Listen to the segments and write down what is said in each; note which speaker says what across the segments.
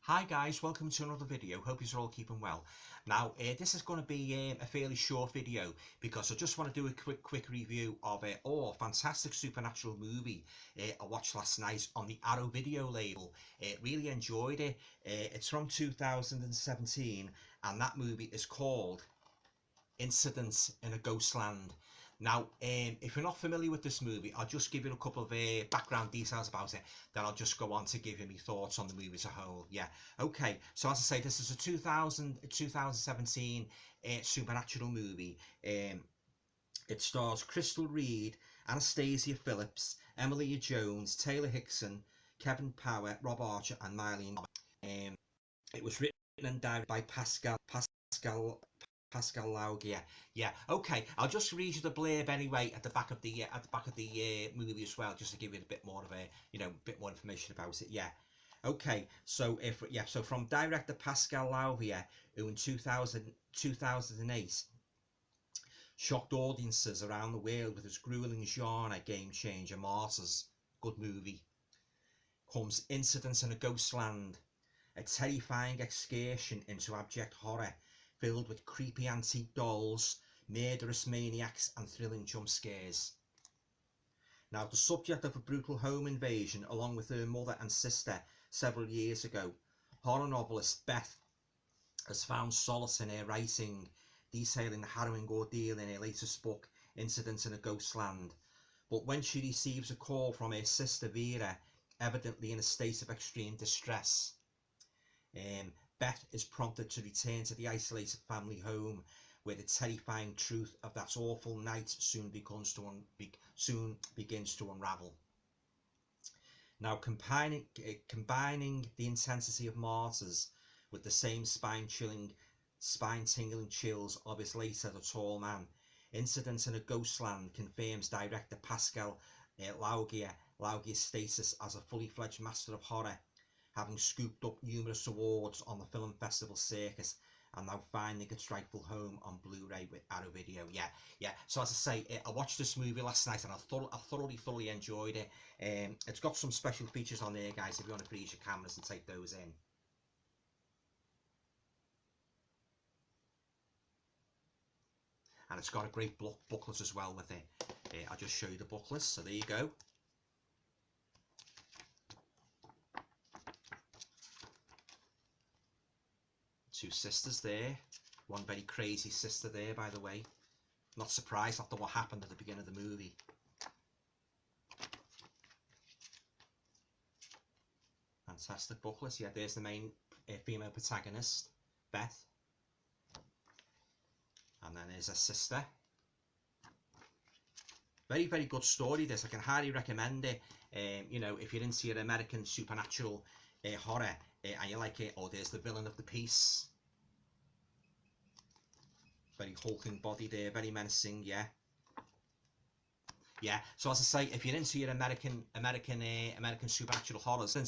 Speaker 1: Hi guys, welcome to another video. Hope you're all keeping well. Now this is going to be a fairly short video because I just want to do a quick review of a fantastic supernatural movie I watched last night on the Arrow video label. Really enjoyed it. It's from 2017 and that movie is called In A Ghostland. Now, if you're not familiar with this movie, I'll just give you a couple of background details about it. Then I'll just go on to give you my thoughts on the movie as a whole. Yeah, okay. So as I say, this is a 2017 supernatural movie. It stars Crystal Reed, Anastasia Phillips, Emilia Jones, Taylor Hickson, Kevin Power, Rob Archer, and Mylene. It was written and directed by Pascal Laugier. Yeah, okay. I'll just read you the blurb anyway at the back of the movie as well, just to give you a bit more of a bit more information about it. Yeah. Okay. So so from director Pascal Laugier, who in 2008 shocked audiences around the world with his grueling genre game changer Martyrs, good movie, comes Incidents in a Ghostland, a terrifying excursion into abject horror filled with creepy antique dolls, murderous maniacs and thrilling jump scares. Now, the subject of a brutal home invasion along with her mother and sister several years ago, horror novelist Beth has found solace in her writing, detailing the harrowing ordeal in her latest book, Incidents in a Ghostland. But when she receives a call from her sister Vera, evidently in a state of extreme distress, Beth is prompted to return to the isolated family home, where the terrifying truth of that awful night soon begins to unravel. Now, combining the intensity of Martyrs with the same spine-tingling chills of his later The Tall Man, Incidents in a Ghostland confirms director Pascal Laugier's status as a fully fledged master of horror, having scooped up numerous awards on the film festival circuit and now finding its rightful home on Blu-ray with Arrow Video. Yeah. So as I say, I watched this movie last night and I thoroughly enjoyed it. It's got some special features on there, guys, if you want to freeze your cameras and take those in. And it's got a great booklet as well with it. I'll just show you the booklet. So there you go. Two sisters there, one very crazy sister there, by the way. Not surprised after what happened at the beginning of the movie. Fantastic booklet. Yeah, there's the main female protagonist, Beth. And then there's her sister. Very good story this. I can highly recommend it. If you're into your American supernatural horror and you like it. Oh, there's the villain of the piece. Very hulking body there, very menacing. Yeah. So as I say, if you're into your American supernatural horrors, I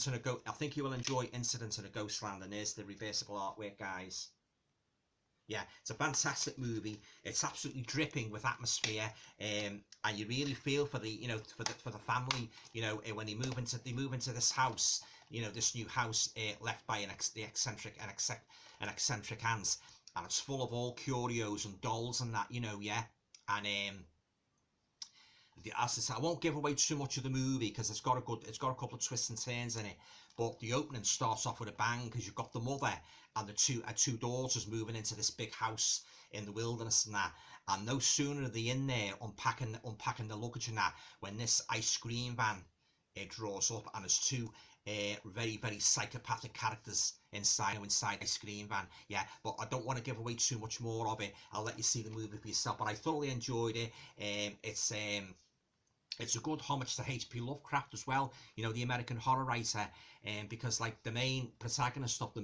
Speaker 1: think you will enjoy Incidents in a Ghostland. And there's the reversible artwork, guys. Yeah, it's a fantastic movie. It's absolutely dripping with atmosphere, and you really feel for the for the family. When they move into this house, this new house left by an eccentric aunt, and it's full of all curios and dolls and that. Yeah, and as I say, I won't give away too much of the movie because it's got a couple of twists and turns in it. But the opening starts off with a bang because you've got the mother and the two daughters moving into this big house in the wilderness and that. And no sooner are they in there unpacking the luggage and that, when this ice cream van draws up and there's two very psychopathic characters inside the ice cream van. Yeah, but I don't want to give away too much more of it. I'll let you see the movie for yourself. But I thoroughly enjoyed it. It's a good homage to H.P. Lovecraft as well, the American horror writer, because like the main protagonist of the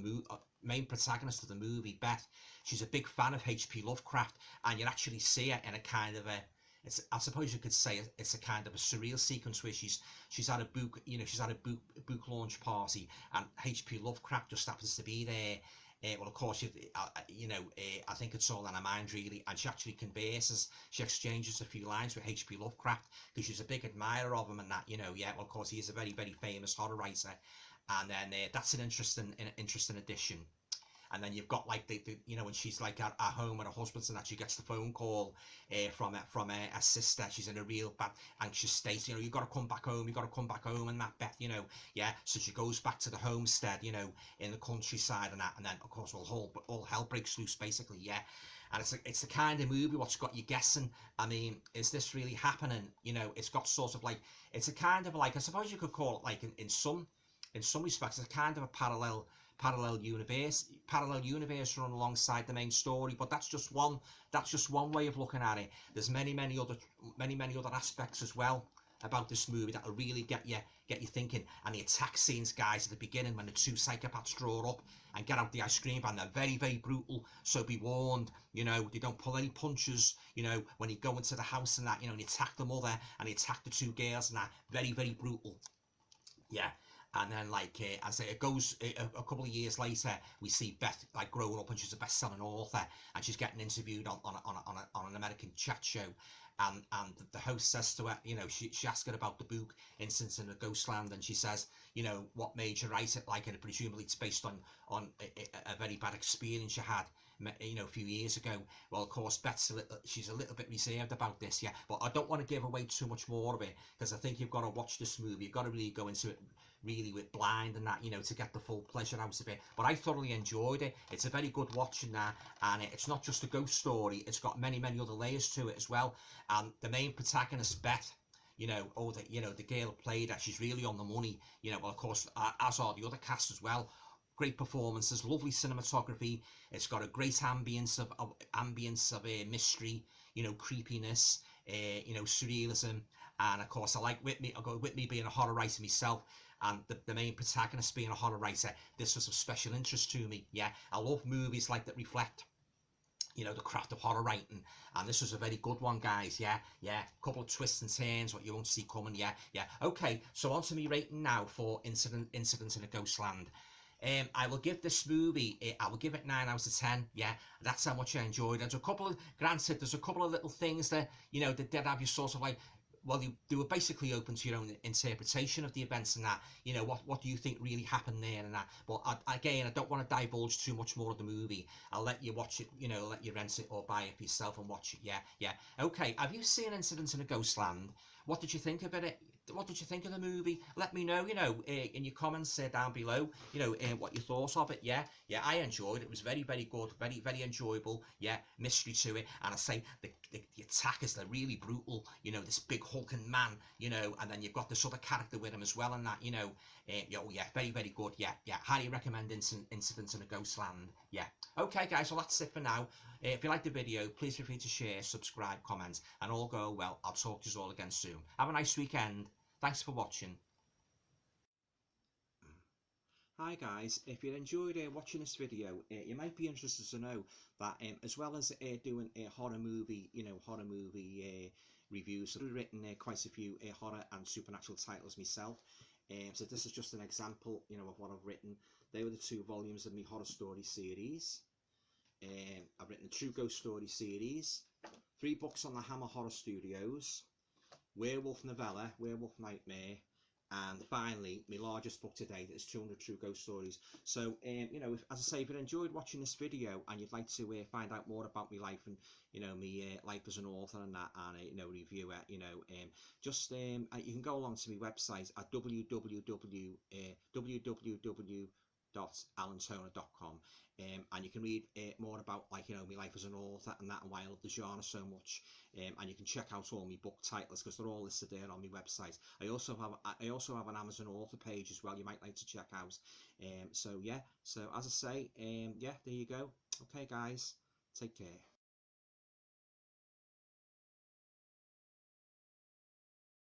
Speaker 1: movie, Beth, she's a big fan of H.P. Lovecraft, and you actually see her in a kind of I suppose you could say it's a kind of a surreal sequence where she's at a book launch party, and H.P. Lovecraft just happens to be there. Well, of course, I think it's all in her mind, really, and she actually converses. She exchanges a few lines with H.P. Lovecraft because she's a big admirer of him and that. Yeah. Well, of course, he is a very famous horror writer, and then that's an interesting addition. And then you've got like the you know, when she's like at home with her husband, and that she gets the phone call from her sister. She's in a real bad anxious state. You know, you got to come back home. You got to come back home, and that Beth, you know, yeah. So she goes back to the homestead, you know, in the countryside and that, and then of course all hell breaks loose basically, yeah. And it's the kind of movie what's got you guessing. I mean, is this really happening? You know, it's got sort of like, it's a kind of like, I suppose you could call it like in some respects, it's kind of a parallel universe run alongside the main story. But that's just one way of looking at it. There's many other aspects as well about this movie that'll really get you thinking. And the attack scenes, guys, at the beginning when the two psychopaths draw up and get out the ice cream van, they're very brutal, so be warned. You know, they don't pull any punches, you know, when you go into the house and that, you know, and you attack the mother and you attack the two girls and that, very brutal, yeah. And then, like, as it goes, a couple of years later, we see Beth like growing up, and she's a best-selling author, and she's getting interviewed on an American chat show, and the host says to her, you know, she asks her about the book Incidents in a Ghostland, and she says, you know, what made you write it, like, and presumably it's based on a very bad experience you had, you know, a few years ago. Well, of course, Beth's she's a little bit reserved about this, yeah, but I don't want to give away too much more of it, because I think you've got to watch this movie. You've got to really go into it really with blind and that, you know, to get the full pleasure out of it. But I thoroughly enjoyed it. It's a very good watching that, and it's not just a ghost story, it's got many other layers to it as well. And the main protagonist, Beth, you know, the girl who played her, she's really on the money, you know. Well, of course, as are the other cast as well. Great performances, lovely cinematography. It's got a great ambience of mystery, you know, creepiness, you know, surrealism. And of course, I like Whitney being a horror writer myself, and the main protagonist being a horror writer. This was of special interest to me. Yeah, I love movies like that reflect, you know, the craft of horror writing, and this was a very good one, guys. Yeah, couple of twists and turns what you won't see coming. Yeah. Okay, so on to me rating now for Incidents in a Ghostland. I will give this movie, I will give it 9 out of 10. Yeah, that's how much I enjoyed it. Granted, there's a couple of little things that, you know, that did have you sort of like, well, they were basically open to your own interpretation of the events and that, you know, what do you think really happened there and that. But again, I don't want to divulge too much more of the movie. I'll let you watch it, you know, let you rent it or buy it for yourself and watch it. Yeah. Okay, have you seen Incidents in a Ghostland? What did you think about it? What did you think of the movie? Let me know, you know, in your comments down below, you know, what you thought of it. Yeah, I enjoyed it. It was very good, very enjoyable. Yeah, mystery to it, and I say the attackers, they're really brutal. You know, this big hulking man, you know, and then you've got this other character with him as well, and that, you know, very good. Yeah, highly recommend Incidents in a Ghostland. Yeah. Okay, guys, well that's it for now. If you liked the video, please feel free to share, subscribe, comment, and all go well. I'll talk to you all again soon. Have a nice weekend. Thanks for watching. Hi guys, if you enjoyed watching this video, you might be interested to know that as well as doing a horror movie, reviews, I've written quite a few horror and supernatural titles myself. So this is just an example, you know, of what I've written. They were the 2 volumes of my horror story series. I've written the True Ghost Story series, 3 books on the Hammer Horror Studios, Werewolf Novella, Werewolf Nightmare, and finally my largest book to date is 200 True Ghost Stories. So you know, as I say, if you enjoyed watching this video and you'd like to find out more about my life and, you know, my life as an author and that, and you know, reviewer, you know, just you can go along to my website at www.alantoner.com, and you can read more about, like, you know, my life as an author and that, and why I love the genre so much. And you can check out all my book titles because they're all listed there on my website. I also have an Amazon author page as well, you might like to check out. So yeah, so as I say, yeah, there you go. Okay guys, take care.